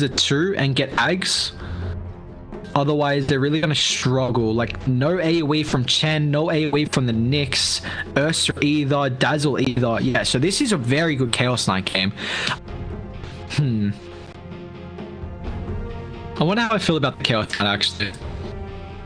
a 2 and get Ags. Otherwise, they're really going to struggle. Like, no AoE from Chen, no AoE from the Nyx, Ursa either, Dazzle either. Yeah, so this is a very good Chaos Knight game. I wonder how I feel about the Chaos Knight, actually.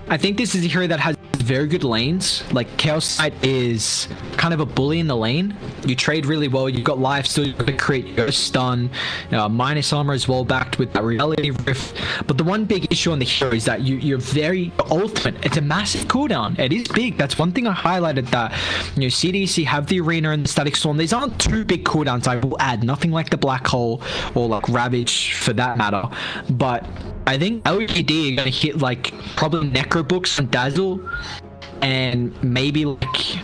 I think this is a hero that has very good lanes. Like, Chaos Knight is kind of a bully in the lane. You trade really well. You've got life still. You've got to create your stun. Minus armor as well, backed with that reality rift. But the one big issue on the hero is that you're very ultimate. It's a massive cooldown. It is big. That's one thing I highlighted, that, you know, CDC have the arena and the static storm. These aren't two big cooldowns, I will add. Nothing like the black hole or like Ravage for that matter. But I think Lgd are going to hit like probably Necro books from Dazzle, and maybe like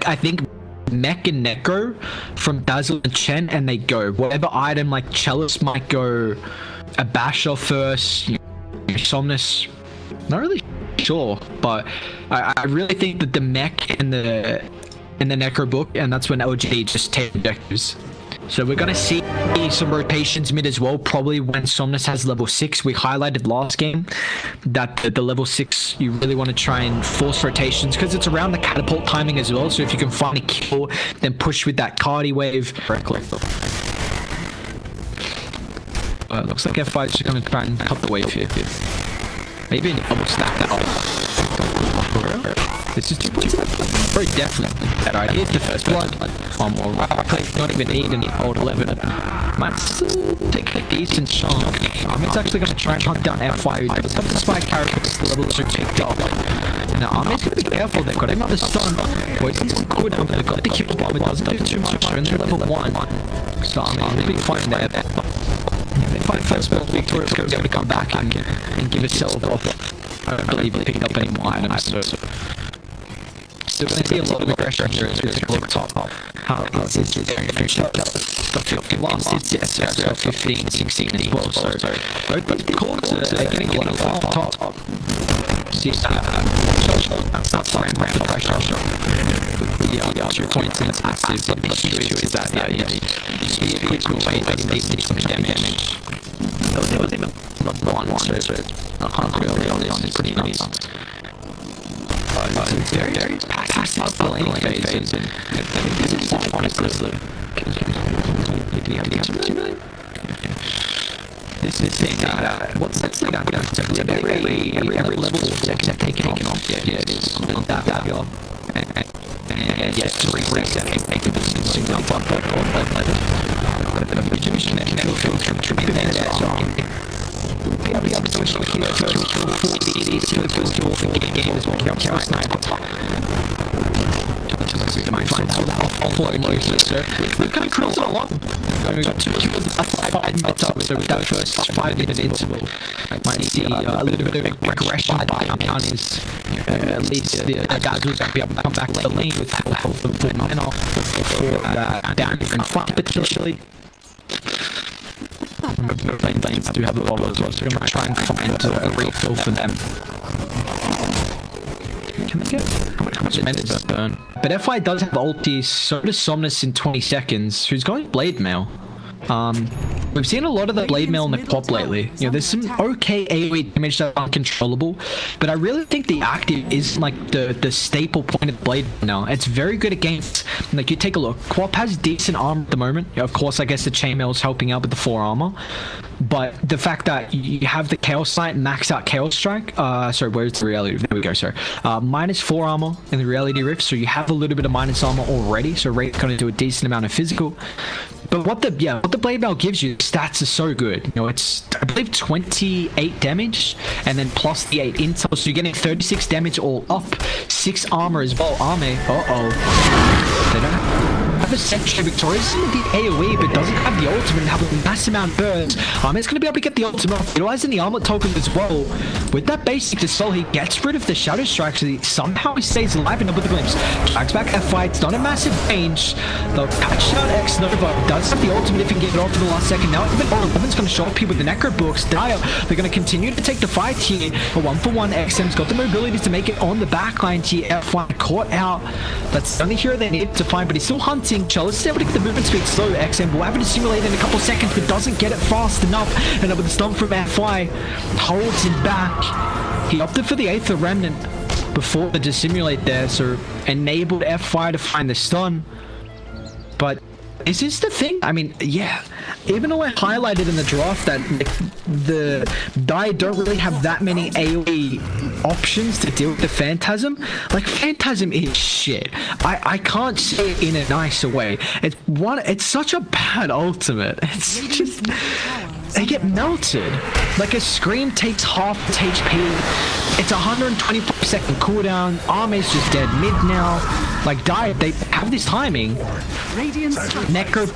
I think Mech and Necro from Dazzle and Chen, and they go whatever item. Like Chalice might go a Basher first, you know, Somnus, not really sure, but I really think that the Mech and the Necro book, and that's when Lgd just take objectives. So we're going to see some rotations mid as well, probably when Somnus has level 6. We highlighted last game that the level 6, you really want to try and force rotations because it's around the catapult timing as well. So if you can find a kill, then push with that Cardi wave correctly. Looks like F5 is just going to try and cut the wave here. Maybe a double stack that off. This is very definitely better idea. The first blood, one more right click, not even need any old 11. Might still take a decent chunk. It's actually going to try and hunt down F5. He does have the spike characters, the level 2 picked up. And now Army's going to be careful. They've got him on the stun. Poison's cooldown, but they've got the kill bomb. It doesn't do too much. They're in level 1. So Army's big fight there. They fight first, but Victoria's going to come back and give herself off. I don't believe he picked up any more items, so still going to see a lot of aggression here as we take a look top. How is it there? The 50 last hits, yes, so 15, 16 as well, so both calls are getting a lot of top. See that's not flying around the pressure. Yeah, 2 points and it's active, but the issue is that, you see a quick way that they do some damage. There was even one, so 100 early on is pretty nice. It's very passive lane phase, and this is honestly this is saying that what's that thing that every level is taken off. Yeah, it is. And yes, 3 reset and make the business jump on but the Virginia connection will contribute to that. Yeah, we have to switch to the game as well. Chaos Knight. Might find out how full it is. So we've kind of cruised along. We've got 2 kills, 5 minutes up, so with that first 5-minute interval, I might see a little bit of aggression by his, at least the guys will be able to come back to the lane with the full men off before down in front potentially. Lanes do have a lot as well, so we're going to try and find a refill for them. Can they get? How much minutes does that burn? But Fi does have ultis, so does Somnus in 20 seconds, who's going Blade Mail. We've seen a lot of the Blade Mail in the top lately. You know, there's some okay AoE damage that are uncontrollable, but I really think the active is like the staple point of Blade now. It's very good against, like, you take a look. Quap has decent armor at the moment. Of course, I guess the Chainmail is helping out with the 4 armor. But the fact that you have the Chaos Knight max out Chaos Strike, sorry, where's the Reality Rift? There we go, sir. Minus 4 armor in the Reality Rift, so you have a little bit of minus armor already, so Rate's going to do a decent amount of physical. But what the Blade Mail gives you, stats are so good. You know, it's, I believe, 28 damage, and then plus the 8 intel, so you're getting 36 damage all up, 6 armor as well. Army, they don't have a Sentry Victorious in the AoE, but doesn't have the ultimate and have a massive amount of burns. Army's going to be able to get the ultimate off, utilizing the armor token as well. With that basic dispel, he gets rid of the Shadow Strike, so somehow he stays alive and up with the glimpse. Drags back that fight, it's not a massive range. They'll catch out X Nova, does have the ultimate if he can get it off in the last second. Now even Eleven's going to show up here with the Necro books. Dire, they're going to continue to take the fight here. A 1-for-1 XM's got the mobility to make it on the backline here. F1 caught out. That's the only hero they need to find, but he's still hunting. Chalice is able to get the movement speed slow. XM will have it to simulate in a couple seconds, but doesn't get it fast enough. And with the stun from FY, holds him back. He opted for the Aether Remnant before the dissimulate there, so enabled FY to find the stun. But is this the thing? I mean, yeah. Even though I highlighted in the draft that the Dire don't really have that many AoE options to deal with the Phantasm, like, Phantasm is shit. I can't say it in a nicer way. It's such a bad ultimate. It's just... They get melted. Like, a Scream takes half its HP. It's 125-second cooldown. Arme's just dead mid now. Like, Dire, they have this timing. Necro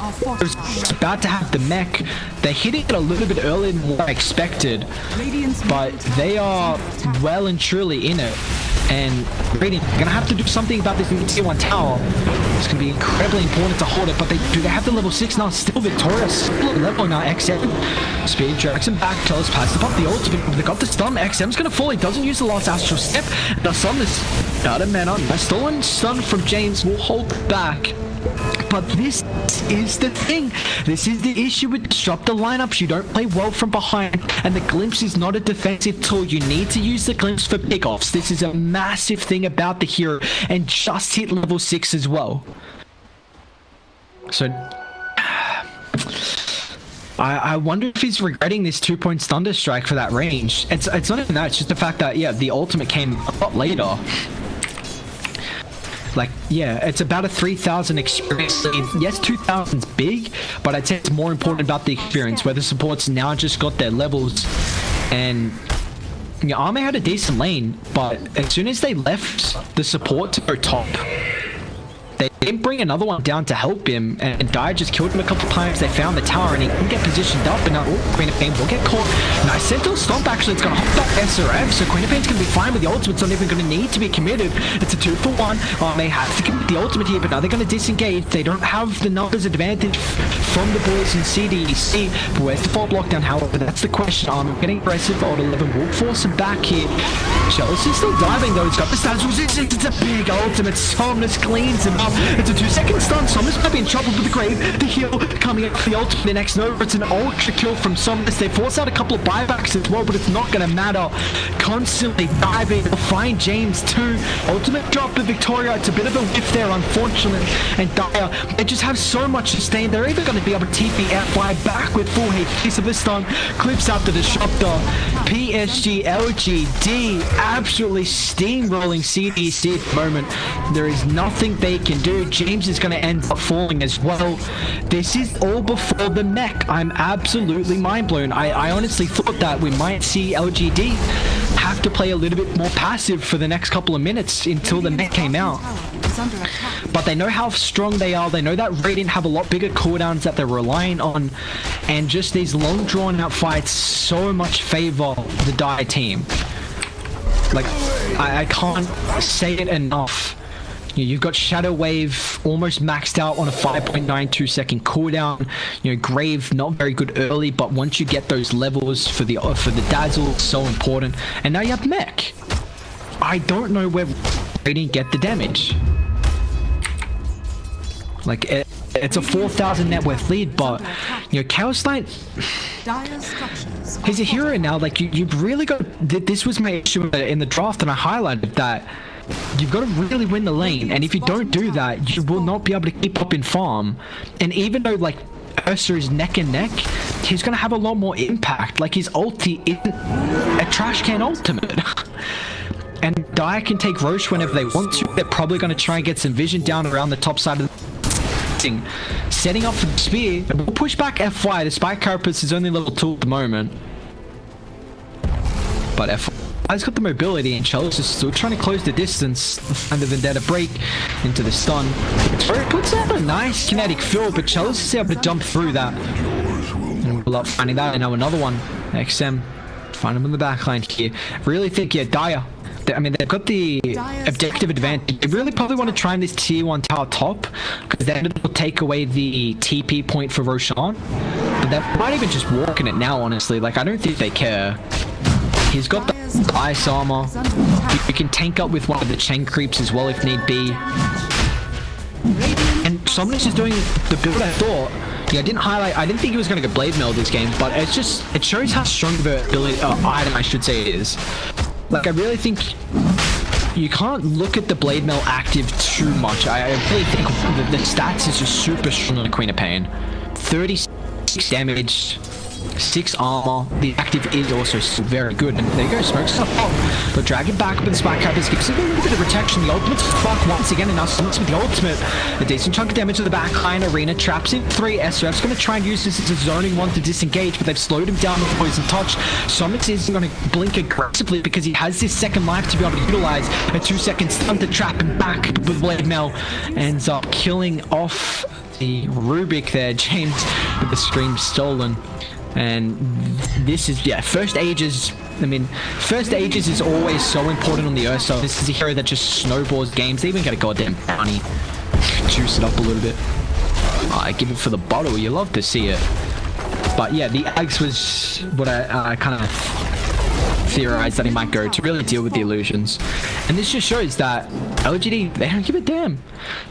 is about to have the mech. They're hitting it a little bit earlier than what I expected. But they are well and truly in it. And Radiant are gonna have to do something about this tier 1 tower. It's gonna be incredibly important to hold it, but they have the level 6 now, still victorious. Still level now, XM. Speed drags him back, Chalice passes up the ultimate. They got the stun, XM's gonna fall, he doesn't use the last astral step. The stun is out of mana. A stolen stun from James will hold back. But this is the thing. This is the issue with disruptor lineups. You don't play well from behind, and the glimpse is not a defensive tool. You need to use the glimpse for pickoffs. This is a massive thing about the hero, and just hit level 6 as well. So I wonder if he's regretting this 2-point Thunder Strike for that range. It's not even that, it's just the fact that, yeah, the ultimate came a lot later. Like, yeah, it's about a 3,000 experience lead. Yes, 2,000's big, but I'd say it's more important about the experience, where the supports now just got their levels. And, yeah, Arme had a decent lane, but as soon as they left the support to go top, they didn't bring another one down to help him, and Dire just killed him a couple times. They found the tower, and he couldn't get positioned up, and now Queen of Pain will get caught. Nice Sentinel Stomp, actually, it's going to hold back SRF, so Queen of Pain's going to be fine with the ultimate. It's not even going to need to be committed. It's a 2-for-1. They have to commit the ultimate here, but now they're going to disengage. They don't have the numbers advantage from the boys in CDC, but where's the fault lockdown? However, that's the question. Getting aggressive. Old 11 will force him back here. Chalice is still diving, though. He's got the status resistance. It's a big ultimate. Somnus cleans him up. It's a 2-second stun. Somnus might be in trouble with the grave. The heal coming up for the ultimate. The next Nova. It's an ultra kill from Somnus. They force out a couple of buybacks as well, but it's not going to matter. Constantly diving. They'll find James too. Ultimate drop of Victoria. It's a bit of a whiff there, unfortunately. And Dire, they just have so much sustain. They're even going to be able to TP FY back with full HP of the stun. Clips out the disruptor. Psg.Lgd absolutely steamrolling CDC at the moment. There is nothing they can do. James is going to end up falling as well. This is all before the mech. I'm absolutely mind blown. I honestly thought that we might see LGD have to play a little bit more passive for the next couple of minutes until the mech came out. But they know how strong they are. They know that Radiant have a lot bigger cooldowns that they're relying on. And just these long drawn out fights so much favor the Dire team. Like, I can't say it enough. You've got Shadow Wave almost maxed out on a 5.92 second cooldown. You know, Grave not very good early, but once you get those levels for the Dazzle, it's so important. And now you have Mech. I don't know where Radiant get the damage. Like, it's a 4,000 net worth lead, but, you know, Chaos Knight, he's a hero now. Like, you've really got... This was my issue in the draft, and I highlighted that. You've got to really win the lane, and if you don't do that, you will not be able to keep up in farm. And even though, like, Ursa is neck and neck, he's going to have a lot more impact. Like, his ulti isn't a trash can ultimate. And Dire can take Roche whenever they want to. They're probably going to try and get some vision down around the top side of the... Setting up for the spear. We'll push back FY. The Spike Carapace is only level 2 at the moment. But FY's got the mobility, and Chalice is still trying to close the distance. Find the Vendetta break into the stun. It puts out a nice kinetic fill, but Chalice is able to jump through that. And we'll up finding that. And now another one. XM. Find him in the backline here. Really think, yeah, Dire. I mean, they've got the objective advantage. They really probably want to try in this tier 1 tower top, because then it will take away the TP point for Roshan. But they might even just walk in it now, honestly. Like, I don't think they care. He's got the ice armor. You can tank up with one of the chain creeps as well if need be. And Somnus is doing the build I thought. Yeah, I didn't think he was going to go Blade Mail this game, but it shows how strong of an ability, item I should say it is. Like, I really think you can't look at the Blade Mail active too much. I really think the stats is just super strong on the Queen of Pain. 36 damage, 6 armor. The active is also still very good. And there you go, Smoke's gonna pop. But drag it back with the Spike Cappers gives it a little bit of protection. The ultimate's fuck once again, and now Smoke's with the ultimate. A decent chunk of damage to the backline. Arena traps in 3. SRF's gonna try and use this as a zoning one to disengage, but they've slowed him down with Poison Touch. Sonic isn't gonna blink aggressively because he has this second life to be able to utilize. A 2-second stun to trap him back with Blade Mail. Ends up killing off the Rubik there, James, with the Scream stolen. And this is, yeah, First Ages. I mean, First Ages is always so important on the Earth, so this is a hero that just snowballs games. They even get a goddamn bounty. Juice it up a little bit. I give it for the bottle. You love to see it. But yeah, the Ags was what I kind of theorized that he might go to really deal with the illusions. And this just shows that LGD, they don't give a damn.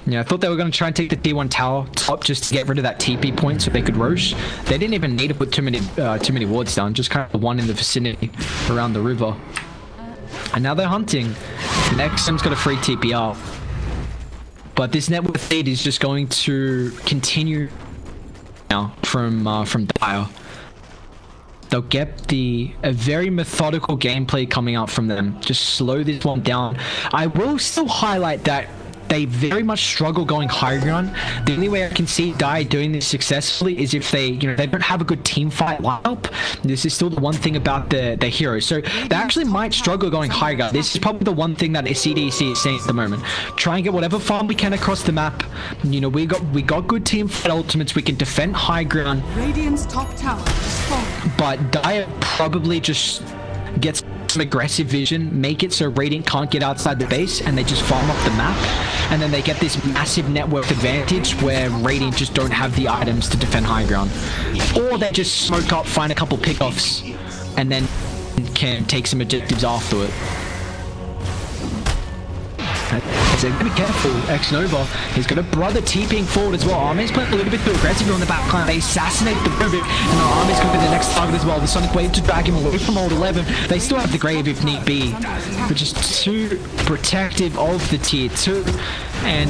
Yeah, I thought they were going to try and take the T1 tower top just to get rid of that TP point so they could Roche. They didn't even need to put too many wards down, just kind of one in the vicinity around the river. And now they're hunting. Next Sim's got a free TPR. But this net worth lead is just going to continue now from Dire. They'll get a very methodical gameplay coming out from them. Just slow this one down. I will still highlight that they very much struggle going high ground. The only way I can see Dai doing this successfully is if they don't have a good team fight lineup. This is still the one thing about the heroes. So they actually might struggle going high ground. This is probably the one thing that CDC is saying at the moment. Try and get whatever farm we can across the map. You know, we got good team fight ultimates. We can defend high ground. Radiant's top tower is falling. But Dai probably just gets some aggressive vision, make it so Radiant can't get outside the base, and they just farm up the map, and then they get this massive network advantage where Radiant just don't have the items to defend high ground, or they just smoke up, find a couple pickoffs, and then can take some objectives after it. So be careful, X-Nova. He's got a brother TPing forward as well. Army's playing a little bit too aggressively on the back line. They assassinate the Rubik, and the Army's going to be the next target as well. The Sonic Wave to drag him away from Old 11. They still have the Grave if need be, but just too protective of the tier 2. And,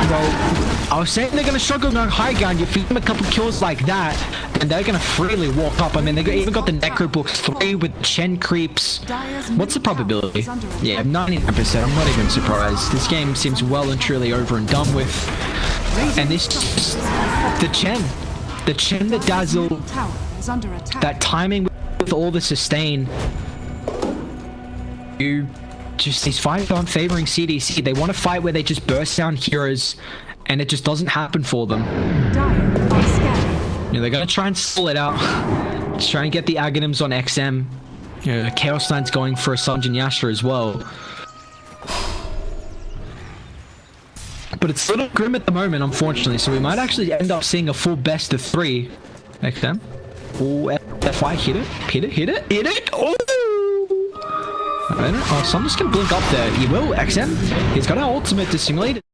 well, I was saying they're going to struggle going high ground. You feed them a couple kills like that, and they're going to freely walk up. I mean, they even got the Necro Book 3 with Chen creeps. What's the probability? Yeah, 99%. I'm not even surprised. This game seems well and truly over and done with. And this, the Chen, the Dazzle, that timing with all the sustain. These fights aren't favoring CDC. They want to fight where they just burst down heroes, and it just doesn't happen for them. They're gonna try and stall it out. Try and get the Aghanims on XM. Chaos Knight's going for a Sanjin Yasha as well. But it's a little grim at the moment, unfortunately, so we might actually end up seeing a full best of 3. XM. Oh, FY, hit it! Oh! I don't know. Oh, someone's gonna blink up there. He will, XM. He's got an ultimate to simulate it.